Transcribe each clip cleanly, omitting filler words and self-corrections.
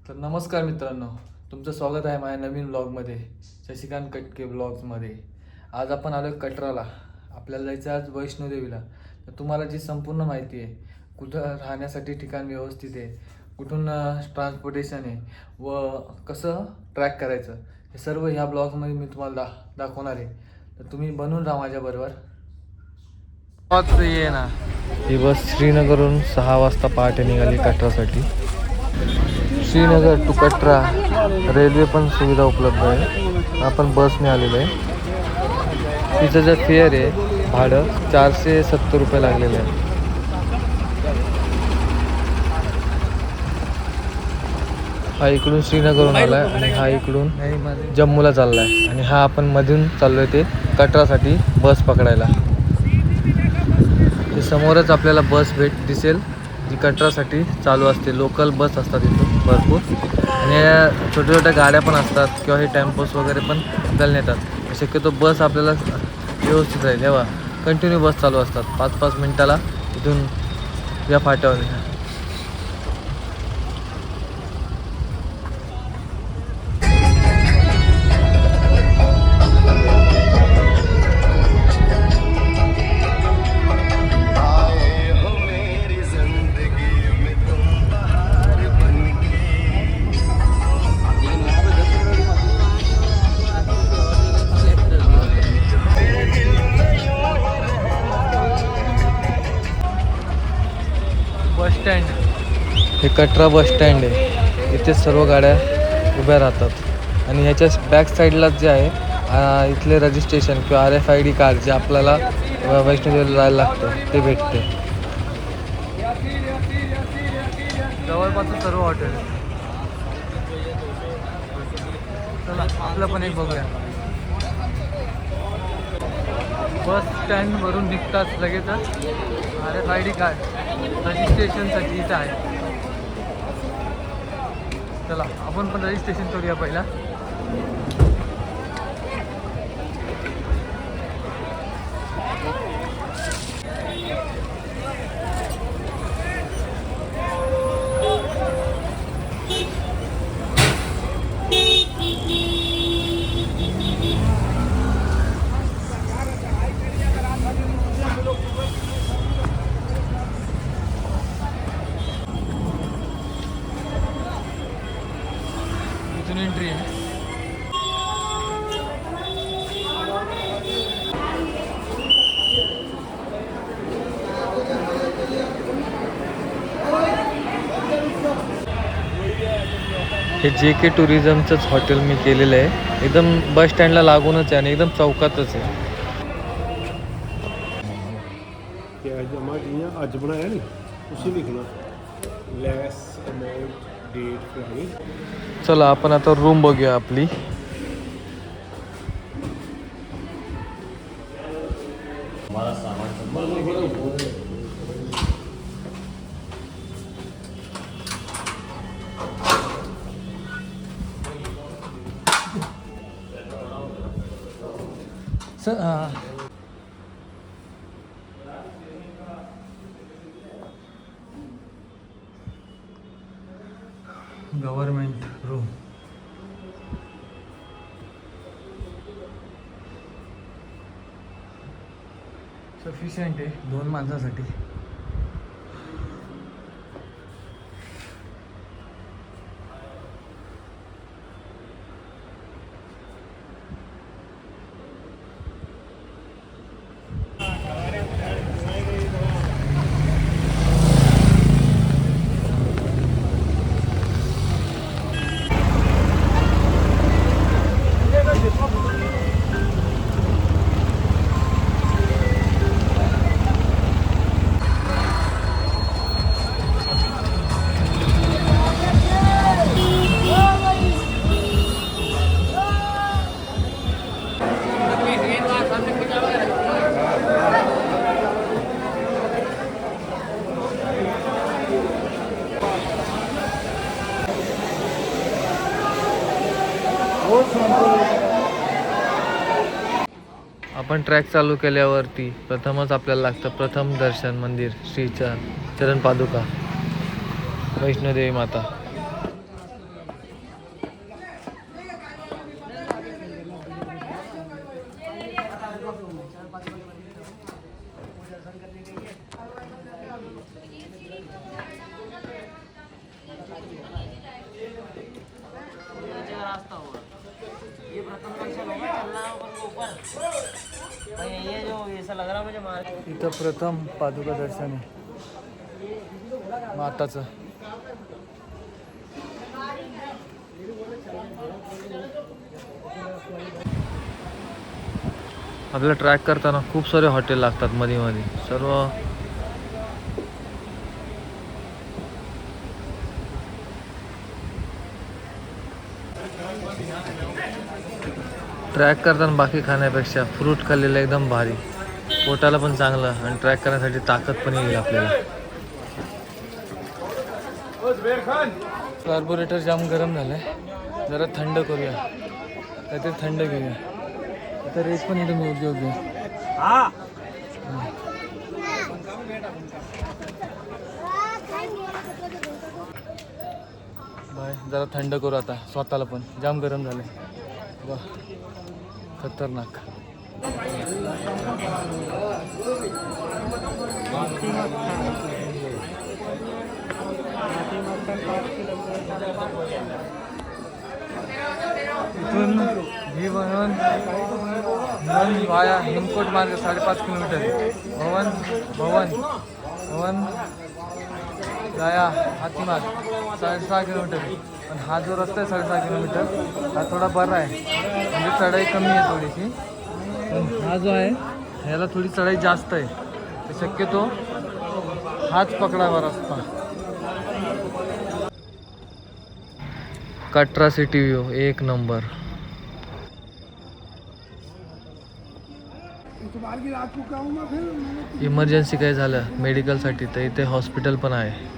तर नमस्कार मित्रांनो, तुमचं स्वागत आहे माझ्या नवीन ब्लॉगमध्ये, शशिकांत कटके ब्लॉग्समध्ये. आज आपण आलो कटराला. आपल्याला जायचं आज वैष्णोदेवीला. तर तुम्हाला जी संपूर्ण माहिती आहे, कुठं राहण्यासाठी ठिकाण व्यवस्थित आहे, कुठून ट्रान्सपोर्टेशन आहे व कसं ट्रॅक करायचं, हे सर्व ह्या ब्लॉगमध्ये मी तुम्हाला दाखवणार आहे. तर तुम्ही बनून राहा माझ्याबरोबर. ये ना, ही बस श्रीनगरहून 6 वाजता पहाटे निघाली कटरासाठी. श्रीनगर टू कटरा रेल्वे पण सुविधा उपलब्ध आहे. आपण बसने आलेलो आहे. तिचं जे फेअर आहे भाडं 470 रुपये लागलेलं आहे. हा इकडून श्रीनगरहून आला आहे आणि हा इकडून जम्मूला चालला आहे. आणि हा आपण मधून चाललो आहे ते कटरासाठी बस पकडायला. ते समोरच आपल्याला बस दिसेल जी कटरासाठी चालू असते. लोकल बस असतात इथून भरपूर, आणि छोट्या छोट्या गाड्या पण असतात किंवा हे टेम्पोस वगैरे पण आपल्याला नेतात. शक्यतो बस आपल्याला व्यवस्थित आहे तेव्हा कंटिन्यू बस चालू असतात 5-5 मिनटाला इथून या फाट्यावर. बस स्टँड, हे कटरा बस स्टँड आहे. इथे सर्व गाड्या उभ्या राहतात आणि ह्याच्या बॅक साईडलाच जे आहे इथले रजिस्ट्रेशन किंवा RFID कार्ड जे आपल्याला वैष्णोदेवीला जायला लागतं ते भेटते. जवळपास सर्व हॉटेल. चला आपलं पण एक बघूया. बस स्टँडवरून निघताच लगेचच RFID कार्ड रजिस्ट्रेशनसाठी इथं आहे. चला आपण पण रजिस्ट्रेशन करूया पहिला. इथून एंट्री आहे. हे JK टुरिझमचंच हॉटेल मी केलेलं आहे. एकदम बस स्टँडला लागूनच आहे आणि एकदम चौकातच आहे. आज बनाया नहीं उसी लिखना लेस अमाउंट डेट फ्लाइट. चला आपण आता रूम बघूया आपली. Government room. सफिशियंट आहे 2 माणसासाठी. आपण ट्रॅक चालू केल्यावरती प्रथमच आपल्याला लागतं प्रथम दर्शन मंदिर श्रीचा चरण पादुका वैष्णोदेवी माता. ये जो ऐसा लग रहा मुझे मार इथं प्रथम पादुका दर्शन आहे माताचं. आपल्याला ट्रॅक करताना खूप सारे हॉटेल लागतात मध्ये मध्ये सर्व. ट्रॅक करताना बाकी खाण्यापेक्षा फ्रूट खाल्लेलं एकदम भारी, पोटाला पण चांगलं आणि ट्रॅक करण्यासाठी ताकद पण येईल आपल्याला. कार्बोरेटर जाम गरम झालंय, जरा थंड करूया, काहीतरी थंड घेऊया. आता रेस पण एकदम योग्य योग्य. बाय, जरा थंड करू आता स्वतःला पण, जाम गरम झालंय. वा, खतरनाक. इथून ही बनवून वाया हिमकोट मार्ग 5.5 किलोमीटर. भवन गाया हातीमार्ग 6.5 किलोमीटर. पण हा जो रस्ता आहे 6.5 किलोमीटर हा थोडा बरा आहे, म्हणजे चढाई कमी आहे थोडीशी. पण हा जो आहे ह्याला थोडी चढाई जास्त आहे, तर शक्यतो हाच पकडावा रस्ता. कटरा सिटी व्ह्यू एक नंबर. इमर्जन्सी काय झालं मेडिकलसाठी तर इथे हॉस्पिटल पण आहे.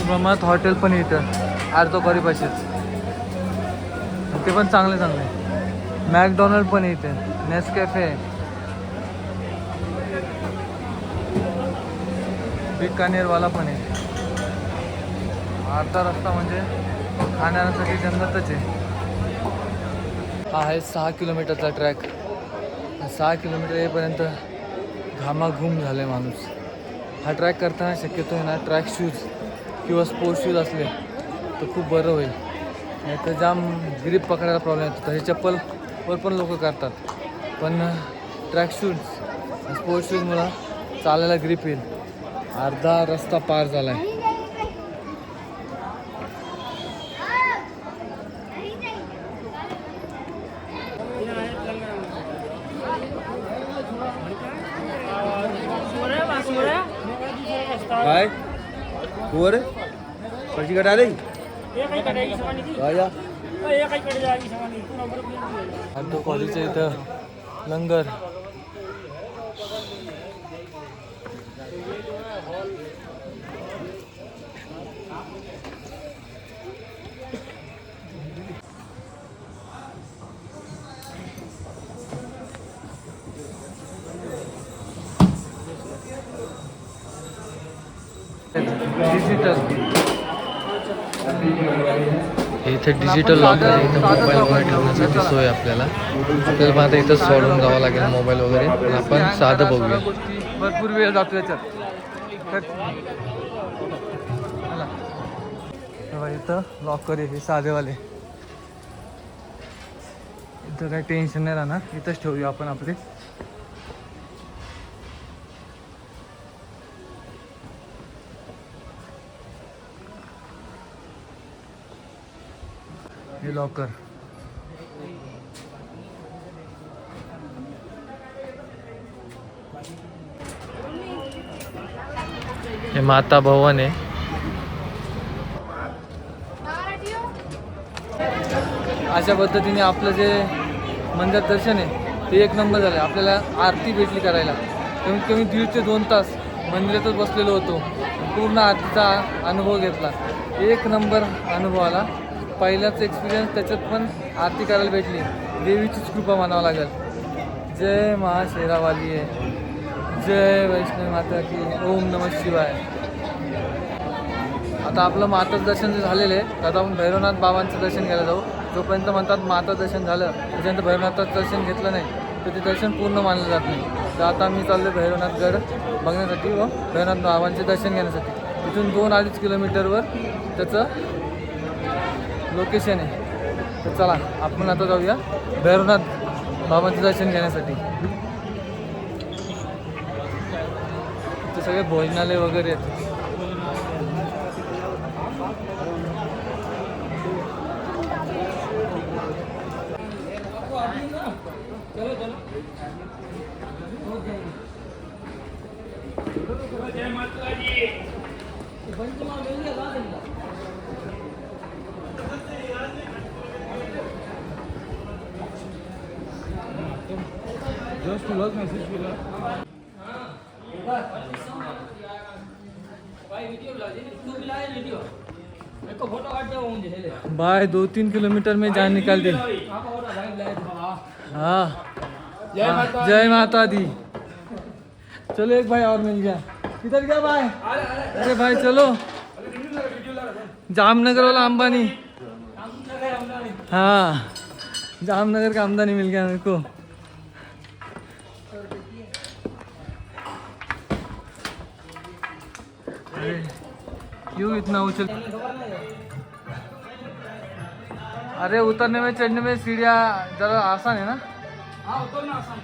प्रमाणात हॉटेल पण इथं आर्तोकरी पाशीच, ते पण चांगले चांगले. मॅकडॉनल्ड पण इथे, नेसकॅफे, बिकानेरवाला पण आहे. अर्धा रस्ता म्हणजे खाण्यासाठी जन्नतच आहे. हा आहे 6 किलोमीटरचा ट्रॅक. 6 किलोमीटर येईपर्यंत घामाघूम झालं आहे माणूस. हा ट्रॅक करताना शक्यतो आहे ना ट्रॅक शूज किंवा स्पोर्ट्स शूज असले तर खूप बरं होईल, नाही तर जाम ग्रीप पकडायला प्रॉब्लेम येतो. तसे चप्पलवर पण लोक करतात, पण ट्रॅक शूज स्पोर्ट्स शूजमुळं चालायला ग्रीप येईल. अर्धा रस्ता पार झाला आहे. काय वर कशी कटा रे राजा तो कॉलेजच्या इथं लंगर. डिजिटल इथे डिजिटल लॉक आहे. इथं मोबाईल वगैरे ठेवण्यासाठी सोय आपल्याला पण आता इथं सोडून जावं लागेल मोबाईल वगैरे. पण आपण साधं बघूया. भरपूर वेळ जातो याच्यात. इथं लॉकर आहे हे साधेवाले. इथं काही टेन्शन नाही राहणार, इथंच ठेवूया आपण आपले. हे लॉकर हे माता भवन आहे. अशा पद्धतीने आपलं जे मंदिर दर्शन आहे ते एक नंबर झालं. आपल्याला आरती भेटली करायला. कमीत कमी 1.5 ते 2 तास मंदिरातच बसलेलो होतो, पूर्ण आरतीचा अनुभव घेतला. एक नंबर अनुभव आला. पहिलाच एक्सपिरियन्स, त्याच्यात पण आरती करायला भेटली. देवीचीच कृपा म्हणावं लागेल. जय महाशेरावाली आहे, जय वैष्णवी माता की, ओम नमः शिवाय. आता आपलं माताचं दर्शन जे झालेलं आहे, आता आपण भैरवनाथ बाबांचं दर्शन घ्यायला जाऊ. जोपर्यंत म्हणतात माता दर्शन झालं त्याच्यानंतर भैरवनाथाचं दर्शन घेतलं नाही तर ते दर्शन पूर्ण मानलं जात नाही. तर आता मी चाललो भैरवनाथ गड बघण्यासाठी व भैरवनाथ बाबांचे दर्शन घेण्यासाठी. इथून 2-2.5 किलोमीटरवर त्याचं लोकेशन आहे. तर चला आपण आता जाऊया भैरवनाथ बाबांचं दर्शन घेण्यासाठी. इथे सगळे भोजनालय वगैरे आहेत. बाय 2-3 किलोमीटर में जान निकाल दी. हाँ जय माता दी. चलो एक भाई और मिल गया. किधर गया भाई? अरे भाई चलो. जामनगर वाला अंबानी. हाँ जामनगर का अंबानी मिल गया मेरे को. अरे क्यों इतना उछल. अरे उतरने में चढ़ने में सीढ़ियाँ ज़रा आसान है ना. हाँ उतरना आसान.